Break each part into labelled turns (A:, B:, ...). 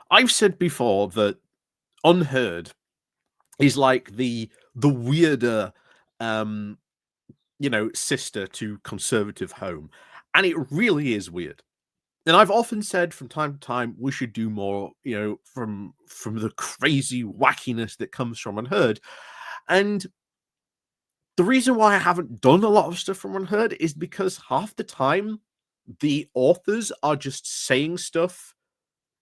A: I've said before that Unherd is like the weirder, um, sister to Conservative Home, and it really is weird. And I've often said from time to time we should do more, from the crazy wackiness that comes from Unheard. And the reason why I haven't done a lot of stuff from Unheard is because half the time the authors are just saying stuff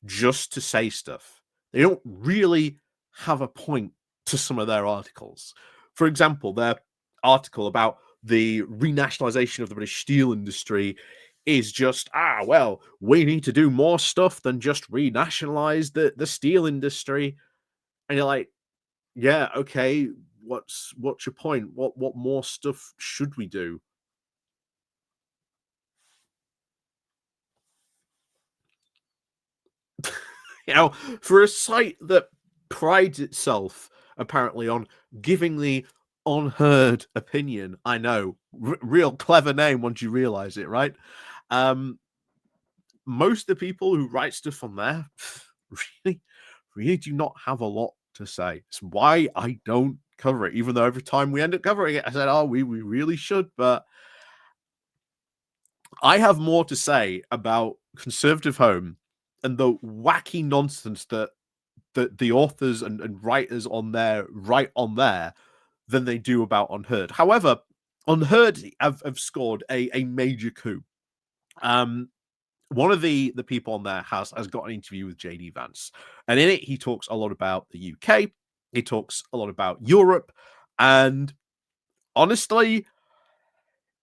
A: just to say stuff. They don't really have a point to some of their articles. For example, their article about the renationalization of the British steel industry is just, well, we need to do more stuff than just renationalize the steel industry. And you're like, yeah, okay, what's your point? What more stuff should we do? For a site that prides itself apparently on giving the unheard opinion, I know, real clever name once you realize it, right? Um, most of the people who write stuff on there really, really do not have a lot to say. It's why I don't cover it, even though every time we end up covering it, I said, oh, we really should, but I have more to say about Conservative Home and the wacky nonsense that the authors and writers on there write on there than they do about Unheard. However, Unheard have scored a major coup. Um, One of the people on there has got an interview with JD Vance, and in it he talks a lot about the UK. He talks a lot about Europe, and honestly,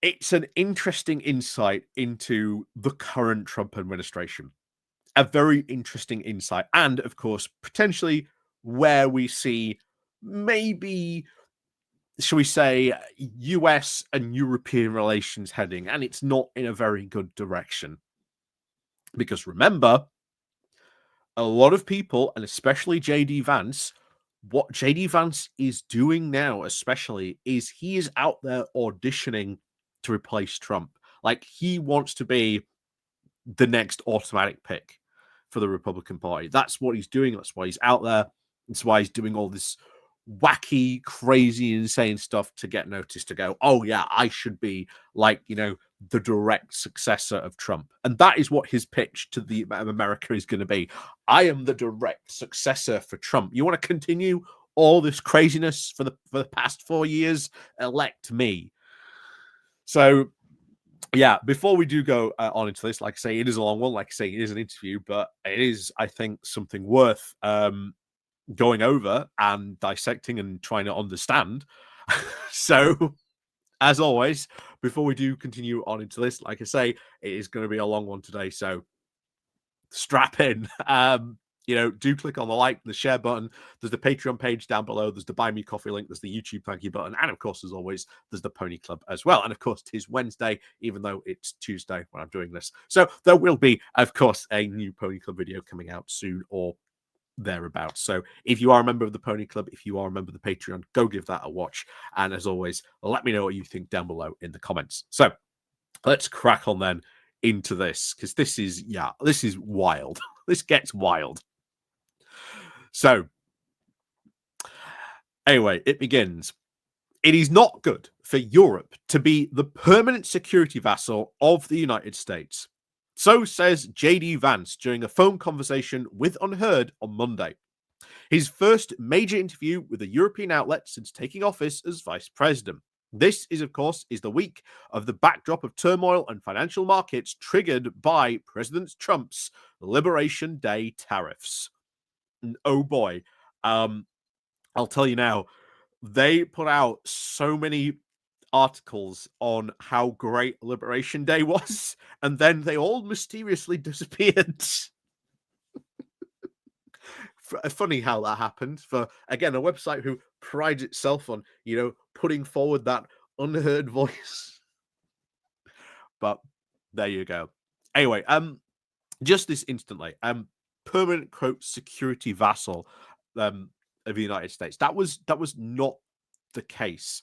A: it's an interesting insight into the current Trump administration. A very interesting insight, and of course, potentially where we see maybe, shall we say, US and European relations heading, and it's not in a very good direction. Because remember, a lot of people, and especially JD Vance, what JD Vance is doing now, especially, is he is out there auditioning to replace Trump. Like, he wants to be the next automatic pick for the Republican Party. That's what he's doing. That's why he's out there. That's why he's doing all this wacky, crazy, insane stuff to get noticed, to go, oh, yeah, I should be like, the direct successor of Trump. And that is what his pitch to the America is going to be. I am the direct successor for Trump. You want to continue all this craziness for the past 4 years? Elect me. So yeah, before we do go on into this, like I say, it is a long one. Like I say, it is an interview, but it is, I think, something worth going over and dissecting and trying to understand. So, as always, before we do continue on into this, like I say, it is going to be a long one today. So, strap in. Do click on the like, the share button. There's the Patreon page down below. There's the Buy Me Coffee link. There's the YouTube thank you button. And of course, as always, there's the Pony Club as well. And of course, it is Wednesday, even though it's Tuesday when I'm doing this. So there will be, of course, a new Pony Club video coming out soon or thereabouts. So if you are a member of the Pony Club, if you are a member of the Patreon, go give that a watch. And as always, let me know what you think down below in the comments. So let's crack on then into this, because this is wild. This gets wild. So, anyway, it begins. It is not good for Europe to be the permanent security vassal of the United States. So says JD Vance during a phone conversation with Unheard on Monday. His first major interview with a European outlet since taking office as vice president. This is, of course, the week of the backdrop of turmoil and financial markets triggered by President Trump's Liberation Day tariffs. And oh boy, I'll tell you now, they put out so many articles on how great Liberation Day was, and then they all mysteriously disappeared. Funny how that happened for, again, a website who prides itself on, putting forward that unheard voice. But there you go. Anyway, just this instantly, permanent quote security vassal of the United States. That was not the case.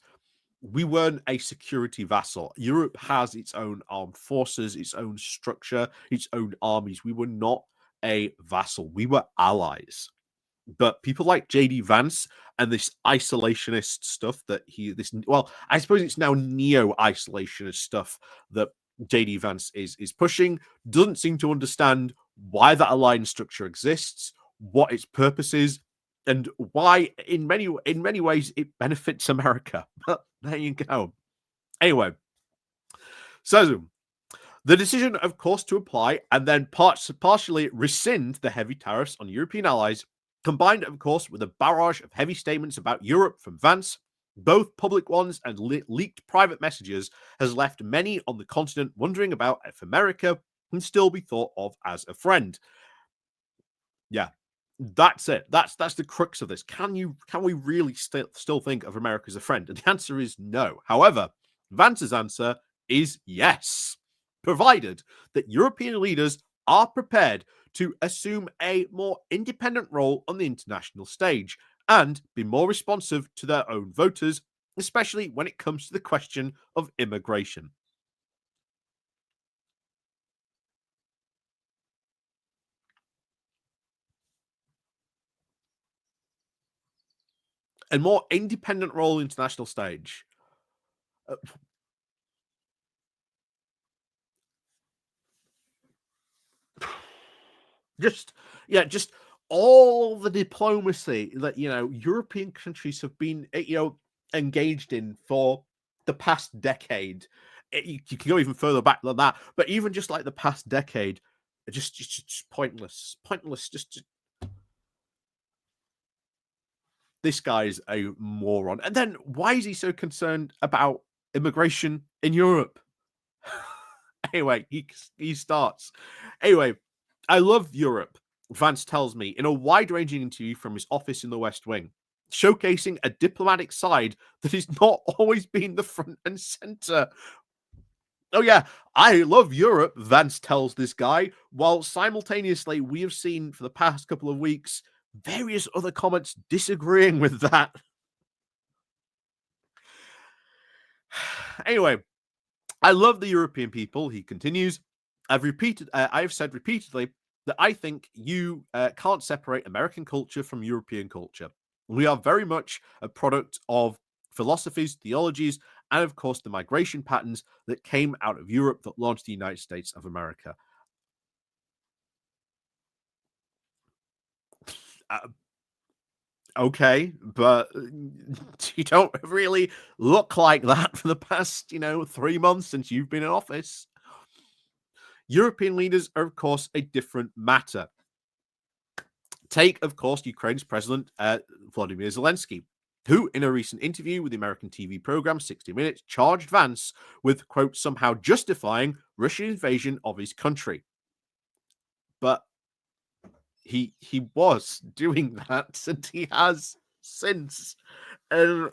A: We weren't a security vassal. Europe has its own armed forces, its own structure, its own armies. We were not a vassal. We were allies. But people like JD Vance and this isolationist stuff that I suppose it's now neo-isolationist stuff that JD Vance is pushing, doesn't seem to understand why that alliance structure exists, what its purpose is, and why in many ways it benefits America. But there you go. Anyway, so the decision, of course, to apply and then partially rescind the heavy tariffs on European allies, combined, of course, with a barrage of heavy statements about Europe from Vance, both public ones and leaked private messages, has left many on the continent wondering about if America can still be thought of as a friend. Yeah, that's it. That's the crux of this. Can we really still think of America as a friend? And the answer is no. However, Vance's answer is yes, provided that European leaders are prepared to assume a more independent role on the international stage and be more responsive to their own voters, especially when it comes to the question of immigration. A more independent role on the international stage. Uh, Just just all the diplomacy that European countries have been engaged in for the past decade. You can go even further back than that, but even just like the past decade, just pointless, pointless. Just this guy's a moron. And then why is he so concerned about immigration in Europe? Anyway, he starts. Anyway, I love Europe, Vance tells me in a wide ranging interview from his office in the West Wing, showcasing a diplomatic side that has not always been the front and center. Oh, yeah, I love Europe, Vance tells this guy, while simultaneously we have seen for the past couple of weeks various other comments disagreeing with that. Anyway, I love the European people, he continues. I've said repeatedly that I think you can't separate American culture from European culture. We are very much a product of philosophies, theologies, and of course the migration patterns that came out of Europe that launched the United States of America. Uh, okay, but you don't really look like that for the past, 3 months since you've been in office. European leaders are, of course, a different matter. Take, of course, Ukraine's President Vladimir Zelensky, who, in a recent interview with the American TV program 60 Minutes, charged Vance with, quote, somehow justifying Russian invasion of his country. But he was doing that, and he has since. And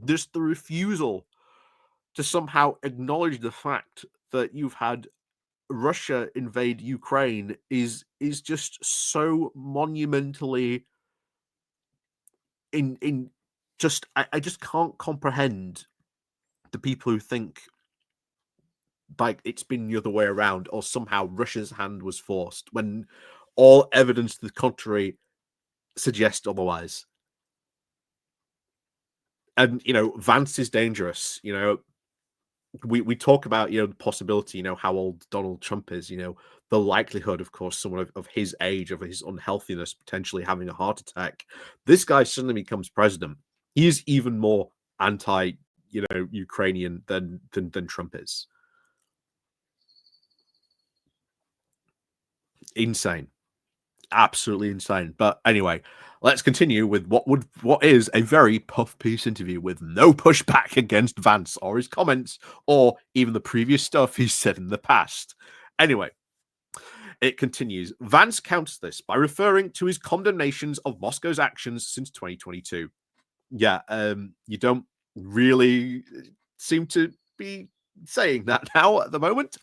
A: just the refusal to somehow acknowledge the fact that you've had Russia invade Ukraine is just so monumentally in just I just can't comprehend the people who think like it's been the other way around or somehow Russia's hand was forced when all evidence to the contrary suggests otherwise. And Vance is dangerous. We talk about the possibility, how old Donald Trump is, the likelihood, of course, someone of his age, of his unhealthiness, potentially having a heart attack. This guy suddenly becomes president. He is even more anti, Ukrainian than Trump is. Insane. Absolutely insane. But anyway, let's continue with what is a very puff piece interview with no pushback against Vance or his comments or even the previous stuff he's said in the past. Anyway, it continues. Vance counters this by referring to his condemnations of Moscow's actions since 2022. Yeah, you don't really seem to be saying that now at the moment.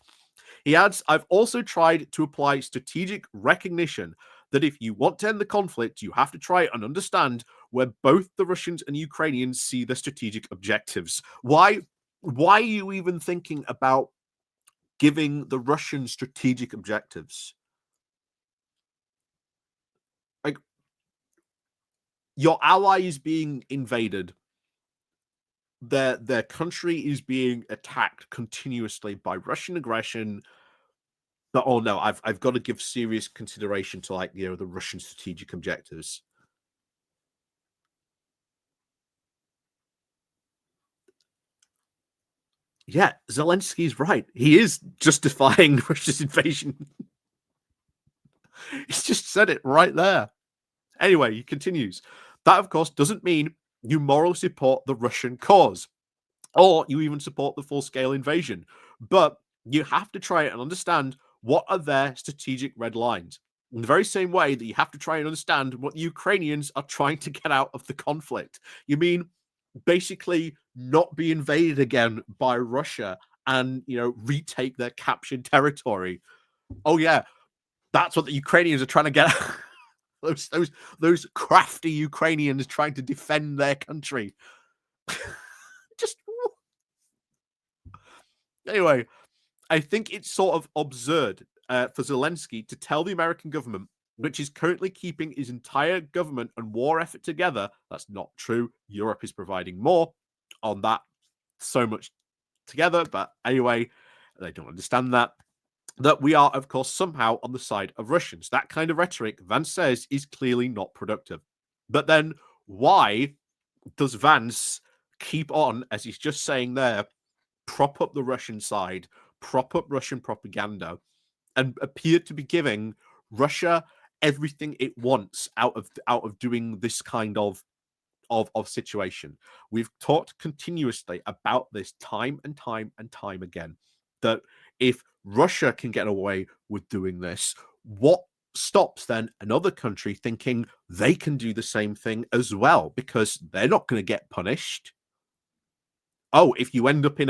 A: He adds, I've also tried to apply strategic recognition that if you want to end the conflict, you have to try and understand where both the Russians and Ukrainians see their strategic objectives. Why are you even thinking about giving the Russians strategic objectives? Your ally is being invaded. Their country is being attacked continuously by Russian aggression. But oh no, I've got to give serious consideration to, like, the Russian strategic objectives. Yeah, Zelensky's right. He is justifying Russia's invasion. He's just said it right there. Anyway, he continues. That, of course, doesn't mean you morally support the Russian cause or you even support the full scale invasion. But you have to try and understand what are their strategic red lines. In the very same way that you have to try and understand what the Ukrainians are trying to get out of the conflict. You mean basically not be invaded again by Russia and, retake their captured territory. Oh yeah, that's what the Ukrainians are trying to get. those crafty Ukrainians trying to defend their country. Just anyway, I think it's sort of absurd for Zelensky to tell the American government, which is currently keeping his entire government and war effort together. That's not true. Europe is providing more on that, so much together. But anyway, they don't understand that we are, of course, somehow on the side of Russians. That kind of rhetoric, Vance says, is clearly not productive. But then why does Vance keep on, as he's just saying there, prop up the Russian side, prop up Russian propaganda, and appear to be giving Russia everything it wants out of doing this kind of situation? We've talked continuously about this time and time and time again, that if Russia can get away with doing this, what stops then another country thinking they can do the same thing as well, because they're not going to get punished? Oh, if you end up in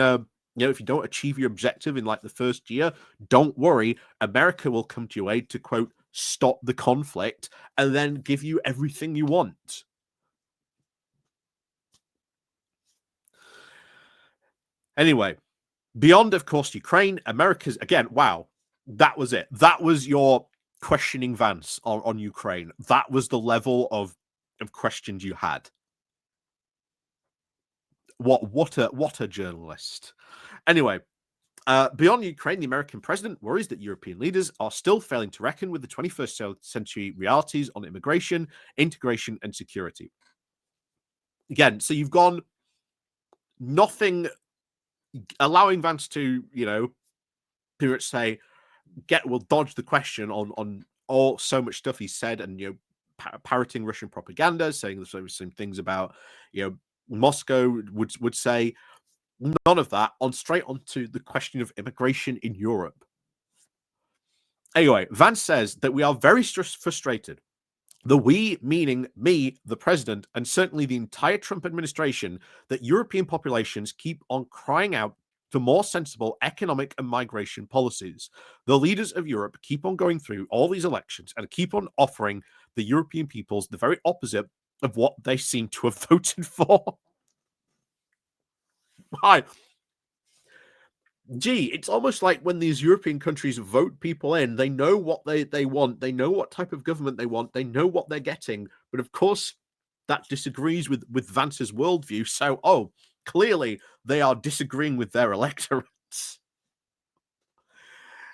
A: if you don't achieve your objective in like the first year, don't worry, America will come to your aid to, quote, stop the conflict and then give you everything you want. Anyway, beyond, of course, Ukraine, America's, again, wow, that was it. That was your questioning Vance on Ukraine. That was the level of questions you had. What a journalist. Anyway, beyond Ukraine, the American president worries that European leaders are still failing to reckon with the 21st century realities on immigration, integration, and security. Again, so you've gone nothing, allowing Vance to, pretty much say, will dodge the question on all so much stuff he said, and parroting Russian propaganda, saying the same things about Moscow would say. None of that, on straight onto the question of immigration in Europe. Anyway, Vance says that we are very frustrated. The we, meaning me, the president, and certainly the entire Trump administration, that European populations keep on crying out for more sensible economic and migration policies. The leaders of Europe keep on going through all these elections and keep on offering the European peoples the very opposite of what they seem to have voted for. Why? Gee, it's almost like when these European countries vote people in, they know what they want, they know what type of government they want, they know what they're getting. But of course, that disagrees with Vance's worldview. So, clearly they are disagreeing with their electorates.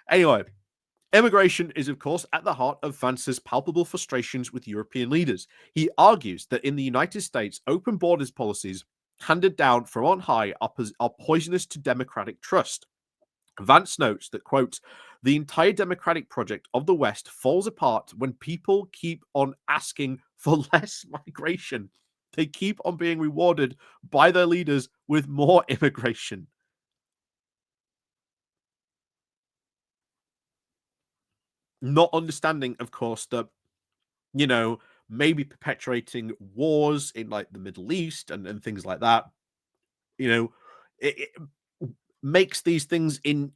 A: Anyway, immigration is, of course, at the heart of Vance's palpable frustrations with European leaders. He argues that in the United States, open borders policies handed down from on high are poisonous to democratic trust. Vance notes that, quote, the entire democratic project of the West falls apart when people keep on asking for less migration. They keep on being rewarded by their leaders with more immigration. Not understanding, of course, that, maybe perpetuating wars in like the Middle East and things like that, it makes these things in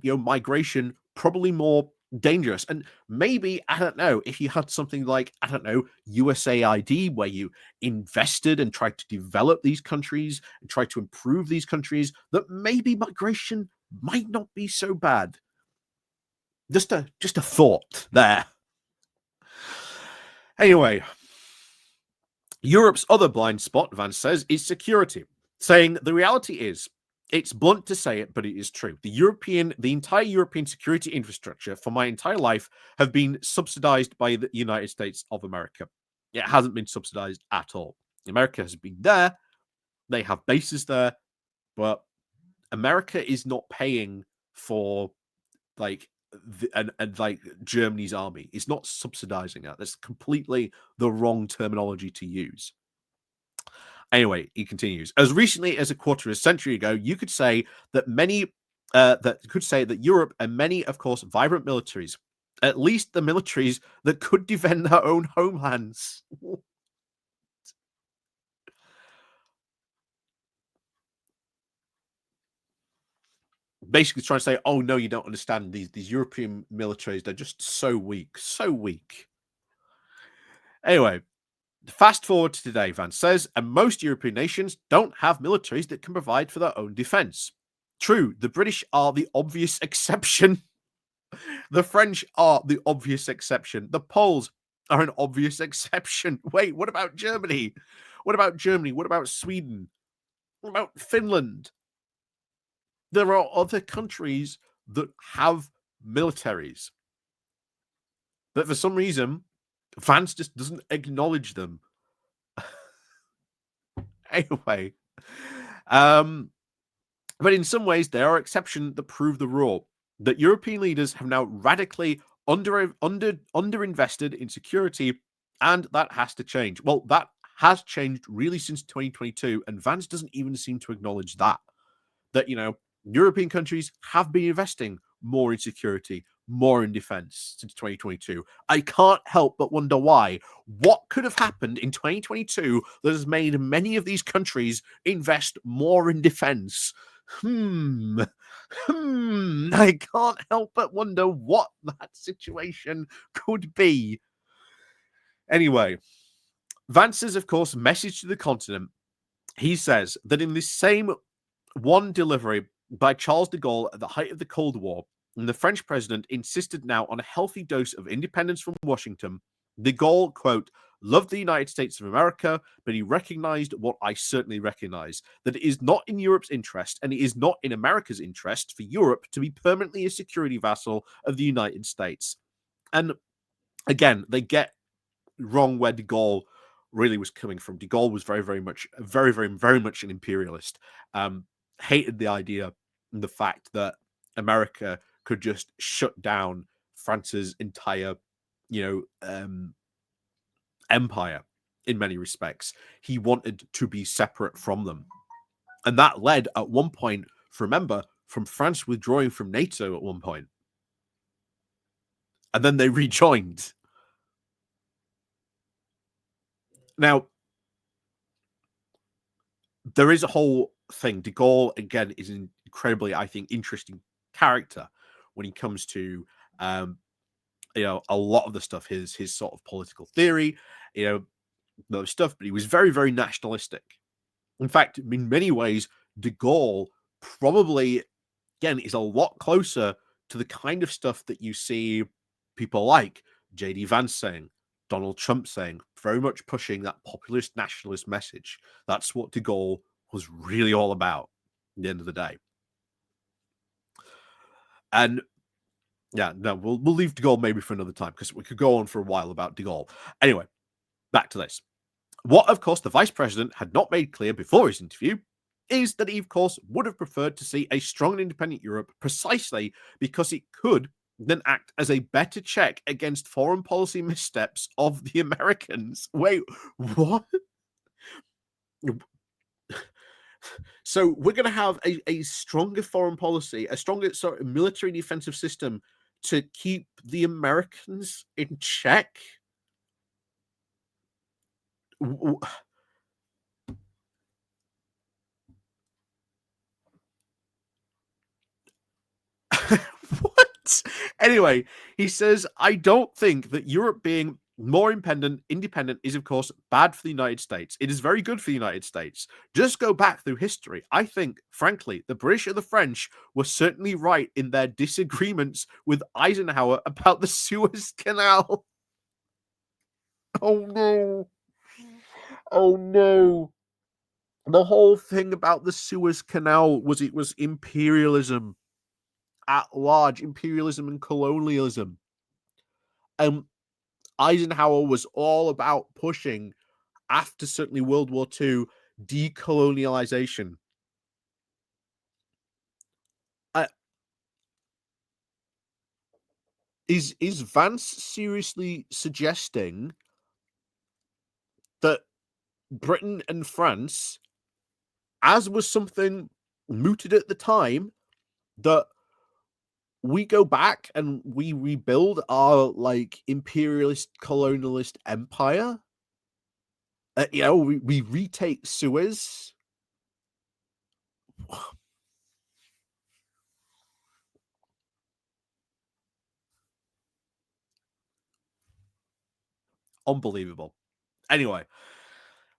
A: migration probably more dangerous. And maybe, I don't know, if you had something like, I don't know, USAID, where you invested and tried to develop these countries and try to improve these countries, that maybe migration might not be so bad. Just a thought there. Anyway, Europe's other blind spot, Vance says, is security, saying the reality is, it's blunt to say it, but it is true. The entire European security infrastructure for my entire life have been subsidized by the United States of America. It hasn't been subsidized at all. America has been there. They have bases there, but America is not paying for like and like Germany's army. It's not subsidizing that. That's completely the wrong terminology to use. Anyway, he continues. As recently as a quarter of a century ago, you could say that Europe and many, of course, vibrant militaries, at least the militaries that could defend their own homelands. Basically trying to say, oh no, you don't understand these European militaries, they're just so weak, so weak. Anyway, fast forward to today, Vance says, and most European nations don't have militaries that can provide for their own defense. True, the British are the obvious exception. The French are the obvious exception. The Poles are an obvious exception. Wait, what about Germany? What about Germany? What about Sweden? What about Finland? There are other countries that have militaries. But for some reason, Vance just doesn't acknowledge them. Anyway, but in some ways, they are exceptions that prove the rule that European leaders have now radically underinvested in security, and that has to change. Well, that has changed really since 2022, and Vance doesn't even seem to acknowledge that. That, European countries have been investing more in security, more in defense since 2022. I can't help but wonder why. What could have happened in 2022 that has made many of these countries invest more in defense? I can't help but wonder what that situation could be. Anyway, Vance's, of course, message to the continent. He says that in this same one delivery by Charles de Gaulle at the height of the Cold War, and the French president insisted now on a healthy dose of independence from Washington, de Gaulle, quote, loved the United States of America, but he recognized what I certainly recognize, that it is not in Europe's interest, and it is not in America's interest for Europe to be permanently a security vassal of the United States. And again, they get wrong where de Gaulle really was coming from. De Gaulle was very much an imperialist. Hated the idea and the fact that America could just shut down France's entire, empire in many respects. He wanted to be separate from them. And that led at one point, remember, from France withdrawing from NATO at one point. And then they rejoined. Now, there is a whole thing. De Gaulle, again, is an incredibly, I think, interesting character when he comes to, a lot of the stuff, his sort of political theory, those stuff, but he was very nationalistic. In fact, in many ways, de Gaulle probably, again, is a lot closer to the kind of stuff that you see people like J.D. Vance saying, Donald Trump saying, very much pushing that populist nationalist message. That's what de Gaulle was really all about at the end of the day. And yeah, no, we'll leave de Gaulle maybe for another time because we could go on for a while about de Gaulle. Anyway, back to this. What, of course, the vice president had not made clear before his interview is that he, of course, would have preferred to see a strong and independent Europe precisely because it could then act as a better check against foreign policy missteps of the Americans. Wait, what? So we're going to have a stronger foreign policy, a stronger military defensive system to keep the Americans in check? What? Anyway, he says, I don't think that Europe being more independent is, of course, bad for the United States. It is very good for the United States. Just go back through history. I think, frankly, the British and the French were certainly right in their disagreements with Eisenhower about the Suez Canal. Oh, no. Oh no. The whole thing about the Suez Canal was it was imperialism at large, imperialism and colonialism. Um, Eisenhower was all about pushing, after certainly World War II, decolonialization. Uh, is Vance seriously suggesting that Britain and France, as was something mooted at the time, that we go back and we rebuild our like imperialist colonialist empire? We retake Suez. Unbelievable. Anyway,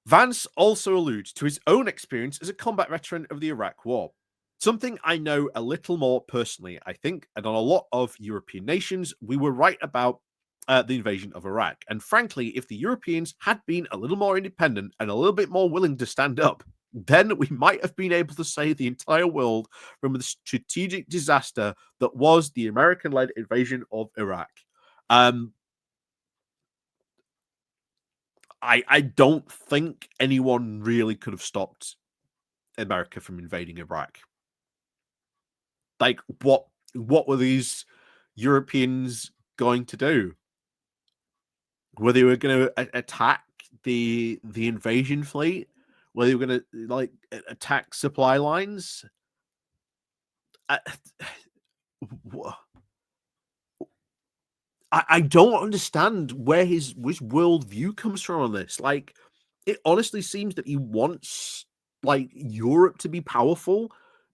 A: Vance also alludes to his own experience as a combat veteran of the Iraq War. Something I know a little more personally, I think, and on a lot of European nations, we were right about the invasion of Iraq. And frankly, if the Europeans had been a little more independent and a little bit more willing to stand up, then we might have been able to save the entire world from the strategic disaster that was the American led invasion of Iraq. Um, I don't think anyone really could have stopped America from invading Iraq. Like what were these Europeans going to do? Were they going to attack the invasion fleet? Were they going to like attack supply lines? I, I don't understand where his worldview comes from on this. Like, it honestly seems that he wants like Europe to be powerful,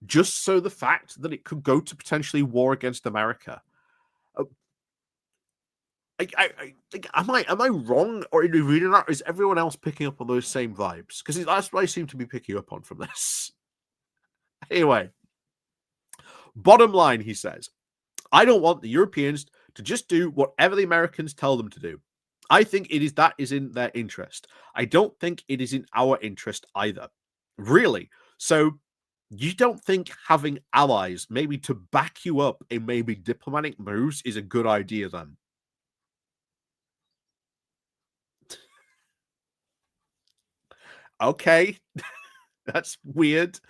A: just so the fact that it could go to potentially war against America. Uh, am I wrong, or in reading that, is everyone else picking up on those same vibes? Because that's what I seem to be picking up on from this. Anyway, bottom line, he says, I don't want the Europeans to just do whatever the Americans tell them to do. I think that is in their interest. I don't think it is in our interest either. Really. So you don't think having allies maybe to back you up in maybe diplomatic moves is a good idea then? Okay. That's weird.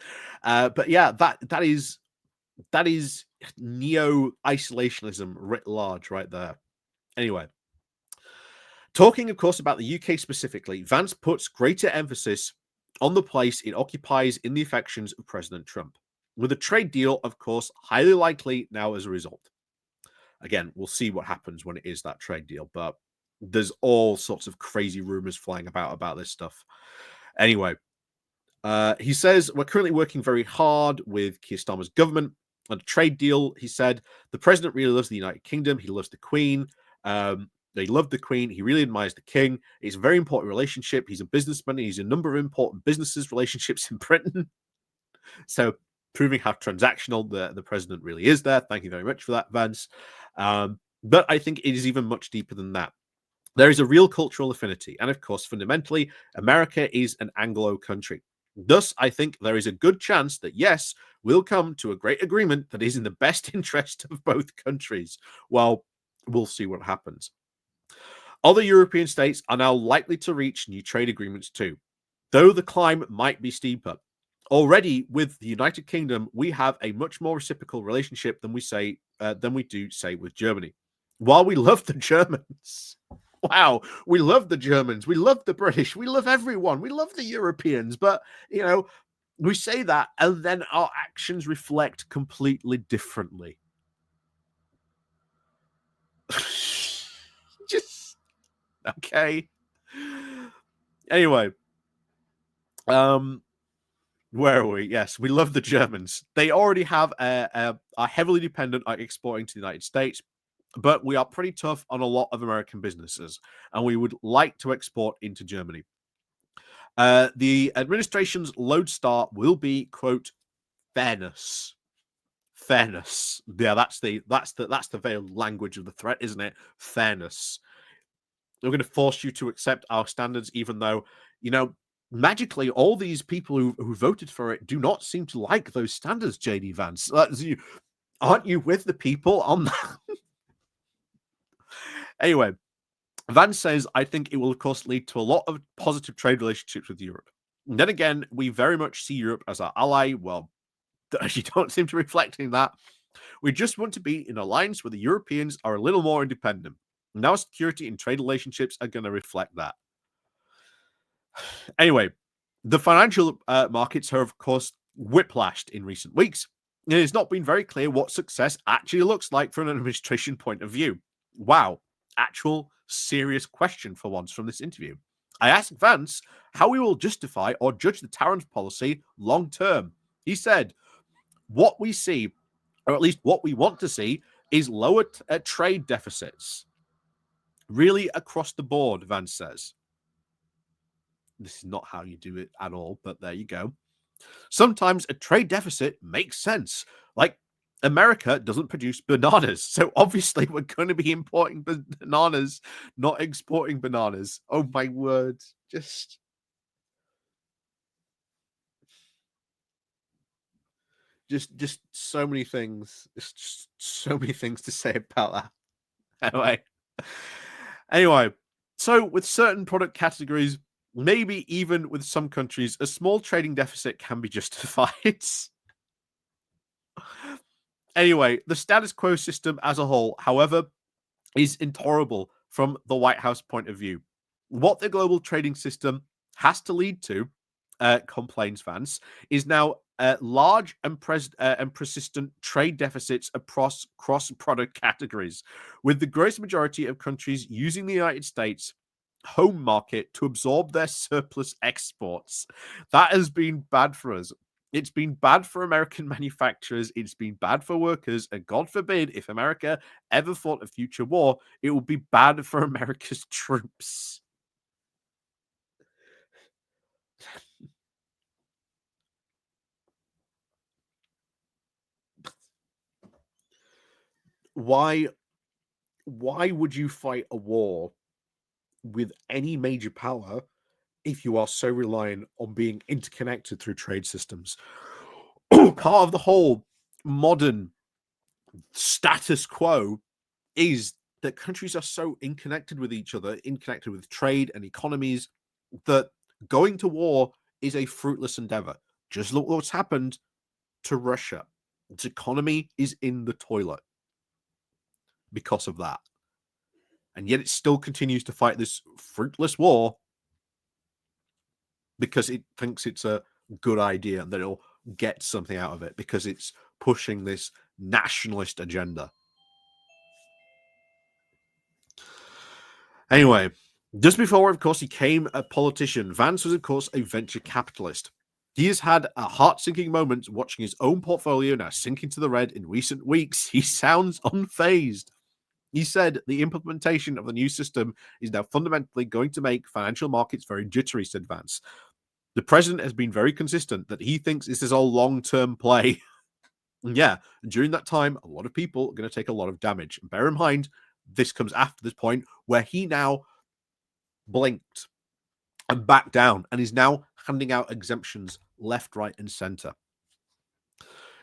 A: But yeah, that is neo isolationism writ large right there. Anyway, talking, of course, about the UK specifically, Vance puts greater emphasis on the place it occupies in the affections of President Trump, with a trade deal, of course, highly likely now as a result. Again, we'll see what happens when it is that trade deal, but there's all sorts of crazy rumors flying about this stuff. Anyway, he says, we're currently working very hard with Keir Starmer's government on a trade deal. He said, the president really loves the United Kingdom. He loves the Queen. They love the Queen. He really admires the King. It's a very important relationship. He's a businessman. He's a number of important businesses, relationships in Britain. So proving how transactional the president really is there. Thank you very much for that, Vance. But I think it is even much deeper than that. There is a real cultural affinity. And of course, fundamentally, America is an Anglo country. Thus, I think there is a good chance that, yes, we'll come to a great agreement that is in the best interest of both countries. Well, we'll see what happens. Other European states are now likely to reach new trade agreements too, though the climb might be steeper. Already with the United Kingdom, we have a much more reciprocal relationship than we do say with Germany. While we love the Germans, wow, we love the Germans, we love the British, we love everyone, we love the Europeans, but we say that and then our actions reflect completely differently. Just okay. Anyway, where are we? Yes, we love the Germans. They already have are heavily dependent on exporting to the United States, but we are pretty tough on a lot of American businesses, and we would like to export into Germany. The administration's lodestar will be, quote, fairness. Fairness. Yeah, that's the veiled language of the threat, isn't it? Fairness. We're going to force you to accept our standards, even though, you know, magically all these people who voted for it do not seem to like those standards, JD Vance. Aren't you with the people on that? Anyway, Vance says, I think it will, of course, lead to a lot of positive trade relationships with Europe. And then again, we very much see Europe as our ally. Well, you don't seem to reflecting that. We just want to be in alliance where the Europeans are a little more independent. And our security and trade relationships are going to reflect that. Anyway, the financial markets have, of course, whiplashed in recent weeks. And it has not been very clear what success actually looks like from an administration point of view. Wow, actual serious question for once from this interview. I asked Vance how we will justify or judge the tariff policy long term. He said, what we see, or at least what we want to see, is lower trade deficits. Really across the board, Vance says. This is not how you do it at all, but there you go. Sometimes a trade deficit makes sense. Like America doesn't produce bananas. So obviously we're going to be importing bananas, not exporting bananas. Oh my word. Just so many things. Just so many things to say about that. Anyway, so with certain product categories, maybe even with some countries, a small trading deficit can be justified. Anyway, the status quo system as a whole, however, is intolerable from the White House point of view. What the global trading system has to lead to, complains Vance, is now large and persistent trade deficits across cross-product categories, with the gross majority of countries using the United States home market to absorb their surplus exports. That has been bad for us. It's been bad for American manufacturers. It's been bad for workers. And God forbid, if America ever fought a future war, it would be bad for America's troops. Why would you fight a war with any major power if you are so reliant on being interconnected through trade systems? Part of the whole modern status quo is that countries are so interconnected with each other, interconnected with trade and economies, that going to war is a fruitless endeavor. Just look what's happened to Russia. Its economy is in the toilet because of that. And yet it still continues to fight this fruitless war because it thinks it's a good idea and that it'll get something out of it because it's pushing this nationalist agenda. Anyway, just before, of course, he became a politician, Vance was, of course, a venture capitalist. He has had a heart-sinking moment watching his own portfolio now sinking to the red in recent weeks. He sounds unfazed. He said the implementation of the new system is now fundamentally going to make financial markets very jittery, said Vance. The president has been very consistent that he thinks this is a long-term play. And yeah, during that time, a lot of people are going to take a lot of damage. And bear in mind, this comes after this point where he now blinked and backed down and is now handing out exemptions left, right, and center.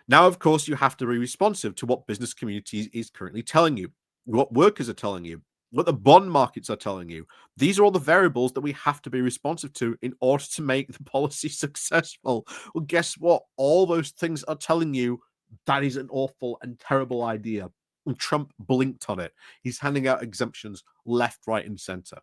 A: Now, of course, you have to be responsive to what business community is currently telling you, what workers are telling you, what the bond markets are telling you. These are all the variables that we have to be responsive to in order to make the policy successful. Well, guess what? All those things are telling you that is an awful and terrible idea. And Trump blinked on it. He's handing out exemptions left, right, and center.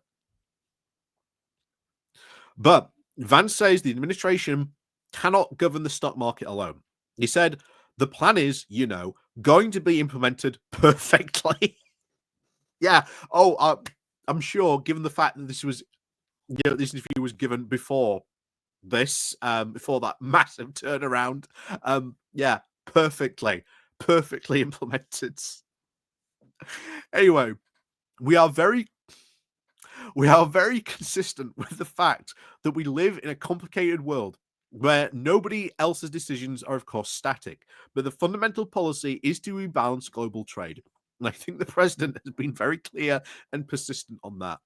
A: But Vance says the administration cannot govern the stock market alone. He said the plan is, going to be implemented perfectly. Yeah. Oh, I'm sure, given the fact that this was, this interview was given before this, before that massive turnaround. Yeah, perfectly implemented. Anyway, we are very consistent with the fact that we live in a complicated world where nobody else's decisions are, of course, static. But the fundamental policy is to rebalance global trade. And I think the president has been very clear and persistent on that.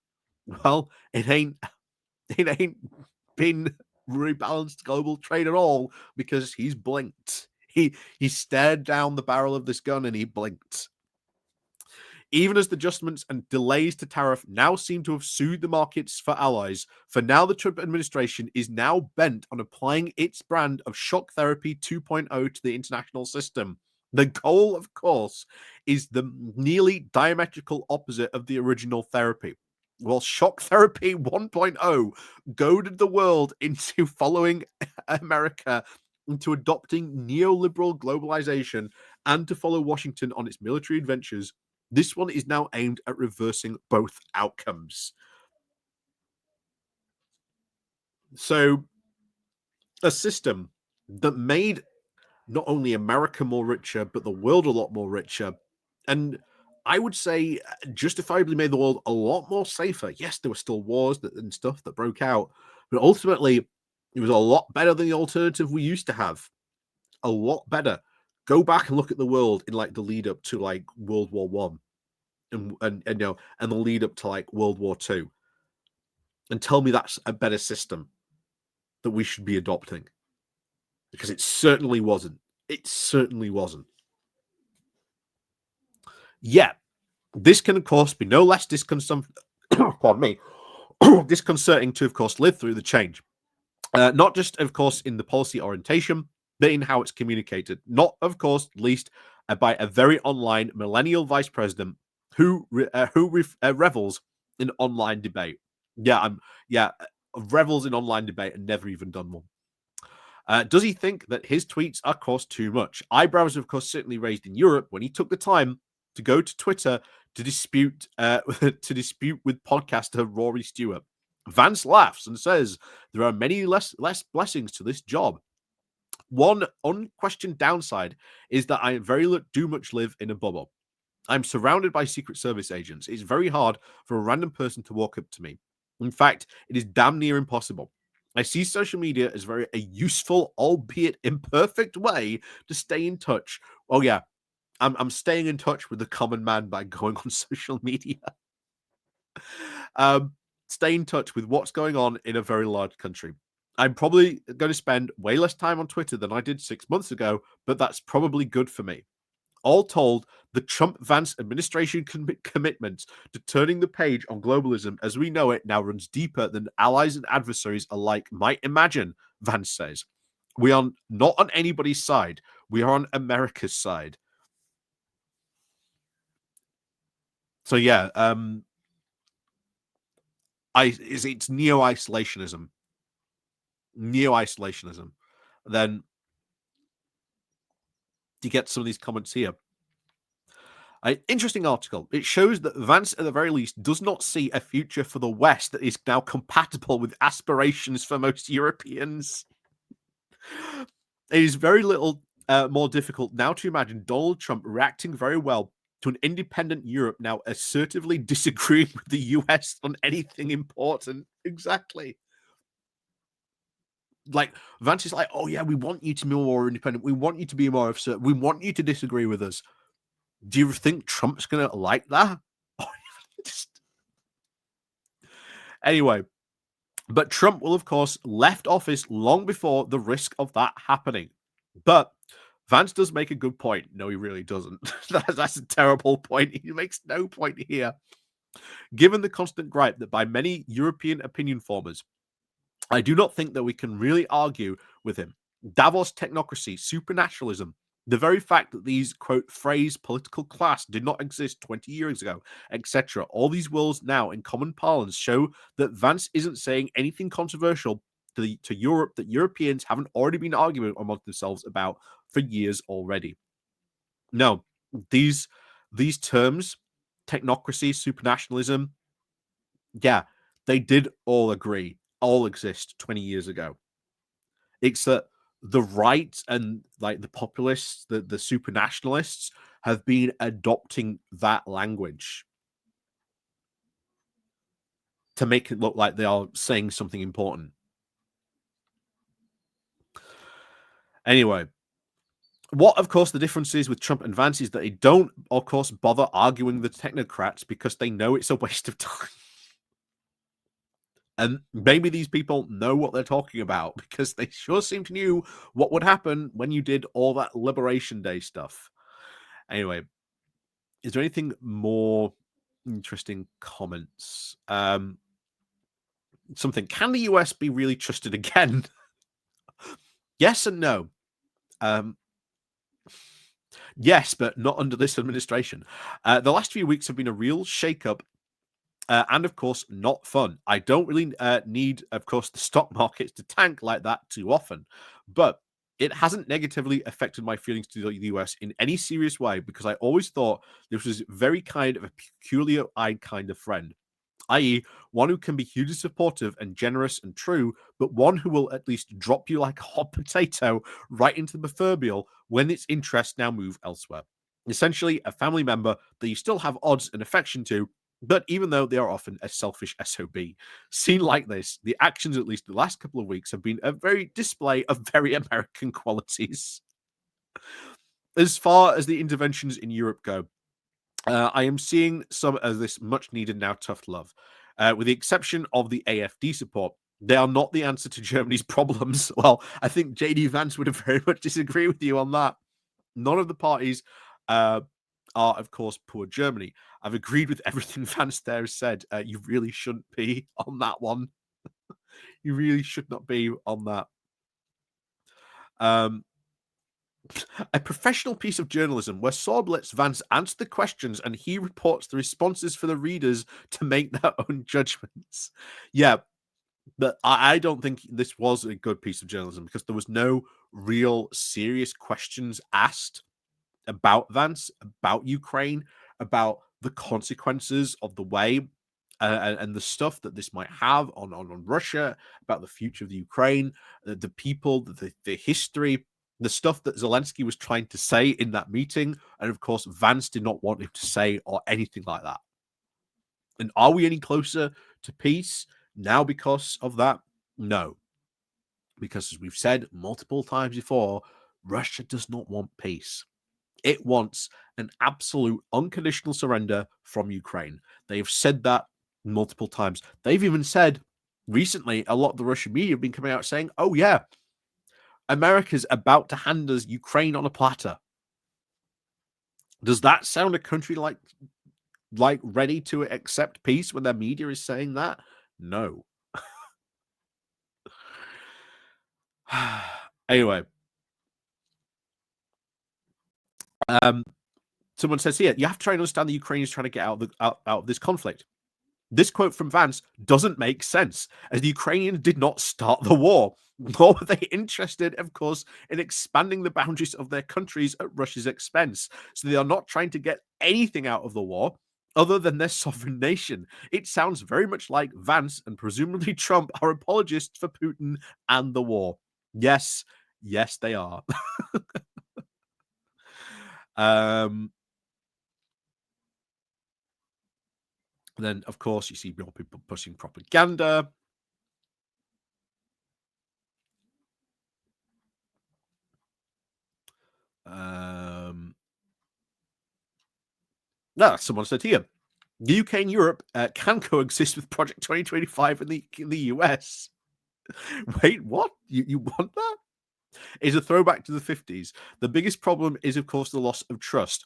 A: Well, it ain't been rebalanced global trade at all because he's blinked. He stared down the barrel of this gun and he blinked. Even as the adjustments and delays to tariff now seem to have soothed the markets for allies, for now the Trump administration is now bent on applying its brand of shock therapy 2.0 to the international system. The goal, of course, is the nearly diametrical opposite of the original therapy. Well, shock therapy 1.0 goaded the world into following America into adopting neoliberal globalization and to follow Washington on its military adventures. This one is now aimed at reversing both outcomes. So, a system that made not only America more richer, but the world a lot more richer. And I would say justifiably made the world a lot more safer. Yes, there were still wars and stuff that broke out, but ultimately, it was a lot better than the alternative we used to have. A lot better. Go back and look at the world in like the lead up to like World War One and and the lead up to like World War Two, and tell me that's a better system that we should be adopting, because it certainly wasn't. It certainly wasn't. Yeah, this can of course be no less pardon me, disconcerting to of course live through the change. Not just of course in the policy orientation, but in how it's communicated. Not of course least by a very online millennial vice president who revels in online debate. Yeah, revels in online debate and never even done one. Does he think that his tweets are cost too much? Eyebrows, of course, certainly raised in Europe when he took the time to go to Twitter to dispute to dispute with podcaster Rory Stewart. Vance laughs and says there are many less blessings to this job. One unquestioned downside is that I do much live in a bubble. I'm surrounded by Secret Service agents. It's very hard for a random person to walk up to me. In fact, it is damn near impossible. I see social media as a useful, albeit imperfect way to stay in touch. Oh yeah, I'm staying in touch with the common man by going on social media. um, stay in touch with what's going on in a very large country. I'm probably going to spend way less time on Twitter than I did 6 months ago, but that's probably good for me. All told, the Trump Vance administration commitment to turning the page on globalism as we know it now runs deeper than allies and adversaries alike might imagine, Vance says. We are not on anybody's side. We are on America's side. So yeah, it's neo-isolationism. Neo-isolationism. Then you get some of these comments here. An interesting article. It shows that Vance, at the very least, does not see a future for the West that is now compatible with aspirations for most Europeans. It is very little more difficult now to imagine Donald Trump reacting very well to an independent Europe now assertively disagreeing with the US on anything important. Exactly. Like, Vance is like, oh yeah, we want you to be more independent. We want you to be more assertive. We want you to disagree with us. Do you think Trump's going to like that? Anyway, but Trump will, of course, left office long before the risk of that happening. But Vance does make a good point. No, he really doesn't. That's a terrible point. He makes no point here. Given the constant gripe that by many European opinion formers, I do not think that we can really argue with him. Davos technocracy, supernaturalism, the very fact that these, quote, phrase political class did not exist 20 years ago, etc. All these worlds now in common parlance show that Vance isn't saying anything controversial to Europe that Europeans haven't already been arguing among themselves about for years already. No, these terms, technocracy, supernationalism, yeah, they did all agree, all exist 20 years ago. It's that the right and like the populists, the supernationalists have been adopting that language to make it look like they are saying something important. Anyway, what, of course, the difference is with Trump and Vance is that they don't, of course, bother arguing the technocrats because they know it's a waste of time. And maybe these people know what they're talking about because they sure seem to knew what would happen when you did all that Liberation Day stuff. Anyway, is there anything more interesting comments? Something. Can the US be really trusted again? Yes and no. Um, yes, but not under this administration. The last few weeks have been a real shakeup and of course, not fun. I don't really need, of course, the stock markets to tank like that too often, but it hasn't negatively affected my feelings to the US in any serious way because I always thought this was very kind of a peculiar-eyed kind of friend, i.e., one who can be hugely supportive and generous and true, but one who will at least drop you like a hot potato right into the proverbial when its interests now move elsewhere. Essentially, a family member that you still have odds and affection to, but even though they are often a selfish SOB. Seen like this, the actions, at least the last couple of weeks, have been a very display of very American qualities. As far as the interventions in Europe go, I am seeing some of this much needed now tough love. With the exception of the AFD support, they are not the answer to Germany's problems. Well, I think JD Vance would very much disagree with you on that. None of the parties uh, are, of course, poor Germany. I've agreed with everything Vance there has said. You really shouldn't be on that one. You really should not be on that. Um, a professional piece of journalism where Sorb lets Vance answer the questions and he reports the responses for the readers to make their own judgments. Yeah, but I don't think this was a good piece of journalism because there was no real serious questions asked about Vance, about Ukraine, about the consequences of the way and the stuff that this might have on Russia, about the future of the Ukraine, the people, the history, the stuff that Zelensky was trying to say in that meeting. And of course, Vance did not want him to say or anything like that. And are we any closer to peace now because of that? No. Because as we've said multiple times before, Russia does not want peace. It wants an absolute unconditional surrender from Ukraine. They've said that multiple times. They've even said recently, a lot of the Russian media have been coming out saying, oh, yeah, America's about to hand us Ukraine on a platter. Does that sound a country like ready to accept peace when their media is saying that? No. Anyway, someone says here, you have to try and understand the Ukraine is trying to get out of this conflict. This quote from Vance doesn't make sense, as the Ukrainians did not start the war, nor were they interested, of course, in expanding the boundaries of their countries at Russia's expense. So they are not trying to get anything out of the war other than their sovereign nation. It sounds very much like Vance and presumably Trump are apologists for Putin and the war. Yes, yes, they are. um, then, of course, you see more people pushing propaganda. Someone said here, the UK and Europe can coexist with Project 2025 in the US. Wait, what? You want that? It's a throwback to the 50s. The biggest problem is, of course, the loss of trust.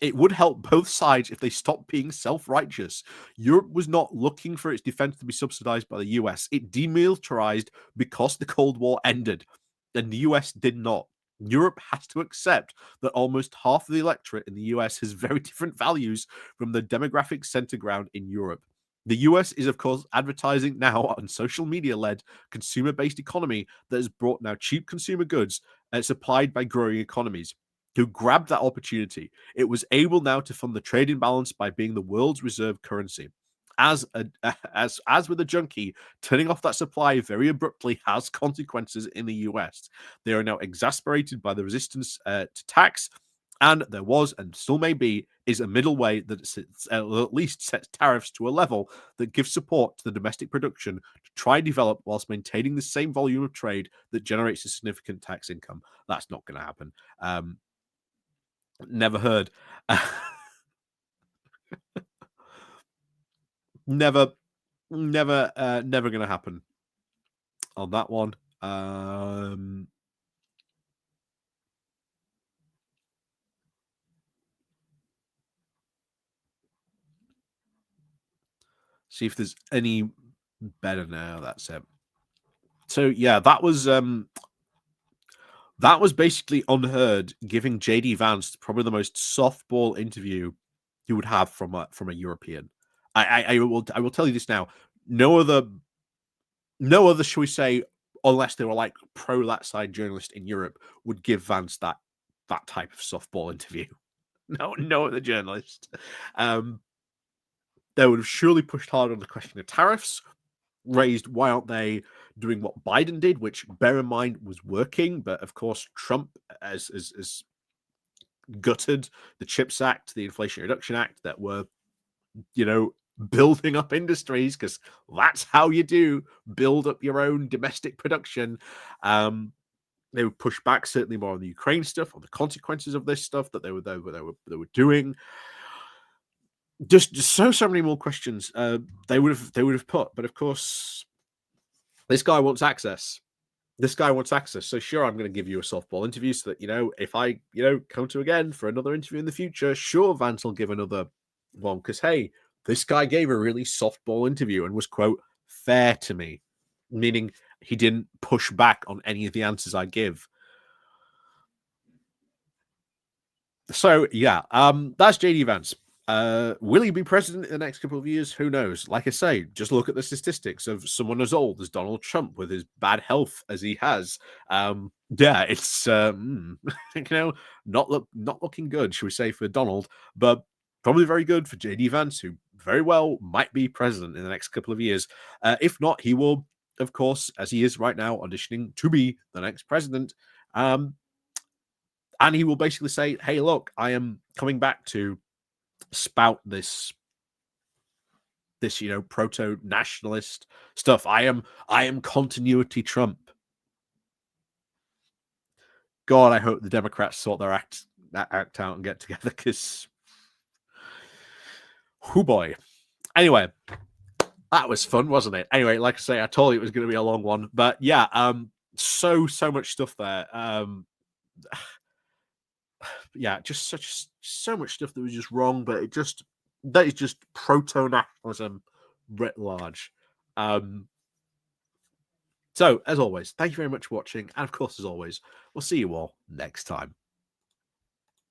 A: It would help both sides if they stopped being self-righteous. Europe was not looking for its defense to be subsidized by the US. It demilitarized because the Cold War ended, and the US did not. Europe has to accept that almost half of the electorate in the US has very different values from the demographic center ground in Europe. The US is, of course, advertising now on social media led consumer based economy that has brought now cheap consumer goods supplied by growing economies who grabbed that opportunity. It was able now to fund the trade imbalance by being the world's reserve currency. As with a junkie, turning off that supply very abruptly has consequences in the US. They are now exasperated by the resistance to tax, and there was and still may be is a middle way that at least sets tariffs to a level that gives support to the domestic production to try and develop whilst maintaining the same volume of trade that generates a significant tax income. That's not going to happen. Never heard. Never. never gonna happen on that one. See if there's any better now. That's it. So yeah, that was basically Unherd giving JD Vance probably the most softball interview you would have from a European. I will tell you this now. No other shall we say, unless they were like pro that side journalist in Europe, would give Vance that type of softball interview. No other journalist. They would have surely pushed hard on the question of tariffs, raised why aren't they doing what Biden did, which bear in mind was working, but of course Trump has gutted the Chips Act, the Inflation Reduction Act that were, building up industries because that's how you do build up your own domestic production. They would push back certainly more on the Ukraine stuff, on the consequences of this stuff that they were doing. Just so many more questions they would have put, but of course this guy wants access. So sure, I'm going to give you a softball interview so that, if I, come to again for another interview in the future, sure, Vance will give another one because, hey, this guy gave a really softball interview and was, quote, fair to me, meaning he didn't push back on any of the answers I give. So, yeah, that's JD Vance. Will he be president in the next couple of years? Who knows? Like I say, just look at the statistics of someone as old as Donald Trump with his bad health as he has. Yeah, it's not looking good, should we say, for Donald, but probably very good for JD Vance, who very well might be president in the next couple of years. If not, he will, of course, as he is right now, auditioning to be the next president. And he will basically say, "Hey, look, I am coming back to spout this proto nationalist stuff. I am continuity Trump." God, I hope the Democrats sort their act out and get together because, whoo boy. Anyway, that was fun, wasn't it? Anyway, like I say, I told you it was going to be a long one, but yeah, so much stuff there. Yeah, just so much stuff that was just wrong, but that is just proto nationalism writ large. So, as always, thank you very much for watching. And of course, as always, we'll see you all next time.